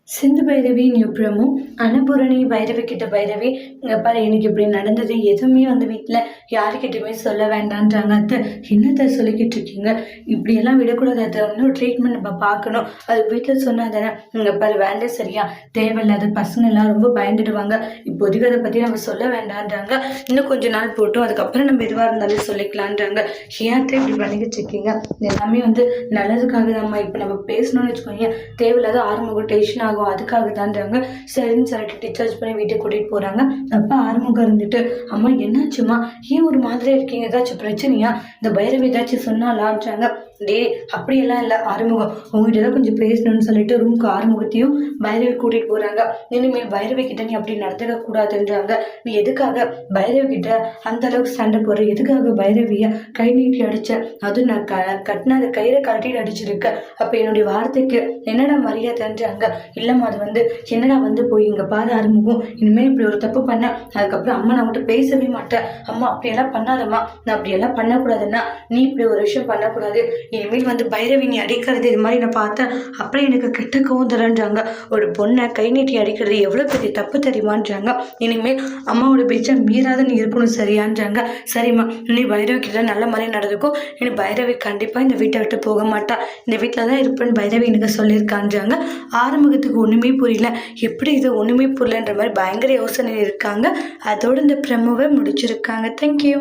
சிந்து பைரவி நியூப்ரமும் அன்னபூரணி பைரவி கிட்ட பைரவி இங்கே பாரு எனக்கு இப்படி நடந்தது எதுவுமே வந்து வீட்டில் யாருக்கிட்டையுமே சொல்ல வேண்டான்றாங்க. அத்தை என்னத்தை சொல்லிக்கிட்டு இருக்கீங்க, இப்படியெல்லாம் விடக்கூடாது அத்தை, இன்னும் ட்ரீட்மெண்ட் நம்ம பார்க்கணும், அது வீட்டில் சொன்னால் தானே. இங்கே பாரு வேண்டே சரியா தேவையில்லாத பசங்க எல்லாம் ரொம்ப பயந்துடுவாங்க, இப்போதைக்கு அதை பற்றி நம்ம சொல்ல வேண்டான்றாங்க. இன்னும் கொஞ்ச நாள் போட்டோம் அதுக்கப்புறம் நம்ம எதுவாக இருந்தாலும் சொல்லிக்கலான்றாங்க. ஏன் அத்தை இப்படி பண்ணிக்கிட்டு இருக்கீங்க, எல்லாமே வந்து நல்லதுக்காக தான். இப்போ நம்ம பேசணும்னு வச்சுக்கோங்க, தேவையில்லாத ஆரம்ப டென்ஷன் ஆகும், அதுக்காக தான்றாங்க. சரின்னு சொல்லிட்டு டிஸ்சார்ஜ் பண்ணி வீட்டுக்கு கூட்டிகிட்டு போகிறாங்க. அப்போ ஆறுமுகம் இருந்துட்டு, அம்மா என்னாச்சுமா, ஏன் ஒரு மாதிரி இருக்கீங்க, ஏதாச்சும் பிரச்சனையா, இந்த பைரவி ஏதாச்சும் சொன்னாலான்றாங்க. டே அப்படியெல்லாம் இல்லை ஆறுமுகம், உங்ககிட்ட தான் கொஞ்சம் பேசணும்னு சொல்லிட்டு ரூமுக்கு ஆறுமுகத்தையும் பைரவி கூட்டிகிட்டு போகிறாங்க. இனிமேல் பைரவி கிட்ட நீ அப்படி நடந்துக்க கூடாதுன்றாங்க. நீ எதுக்காக பைரவி கிட்ட அந்த அளவுக்கு சண்டை போடுற, எதுக்காக பைரவியை கை நீட்டி அடிச்ச, அதுவும் நான் கட்டின அந்த கயிறை கட்டிட்டு அடிச்சிருக்க, அப்போ என்னுடைய வார்த்தைக்கு என்னடா மரியாதைன்றாங்க. இல்லைம்மா அது வந்து என்னடா வந்து போய் இங்கே பாரு ஆறுமுகம், இனிமேல் இப்படி ஒரு தப்பு பண்ண அதுக்கப்புறம் அம்மா நான் விட்டு பேசவே மாட்டேன், அம்மா அப்படியெல்லாம் பண்ணாதம்மா, நான் அப்படியெல்லாம் பண்ணக்கூடாதுன்னா நீ இப்படி ஒரு விஷயம் பண்ணக்கூடாது, இனிமேல் வந்து பைரவி நீ அடிக்கிறது இது மாதிரி நான் பார்த்தேன், அப்படியே எனக்கு கெட்ட கோவம் தரேன்றாங்க. ஒரு பொண்ணை கை நீட்டி அடிக்கிறது எவ்வளோ பெரிய தப்பு தெரியுமான்றாங்க. இனிமேல் அம்மாவோட பேச்சை மீறாத நீ இருக்கணும் சரியான்றாங்க. சரிம்மா நீ பைரவி கிட்ட நல்ல மாதிரி நடந்துக்கும், இனி பைரவி கண்டிப்பாக இந்த வீட்டை விட்டு போக மாட்டா, இந்த வீட்டில் தான் இருப்பேன்னு பைரவி எனக்கு சொல்லியிருக்கான்றாங்க. ஆறுமுகத்துக்கு ஒன்றுமே புரியல, எப்படி இது ஒன்றுமே புரியலன்ற மாதிரி பயங்கர யோசனை இருக்காங்க. அதோடு இந்த ப்ரமோவை முடிச்சிருக்காங்க. தேங்க்யூ.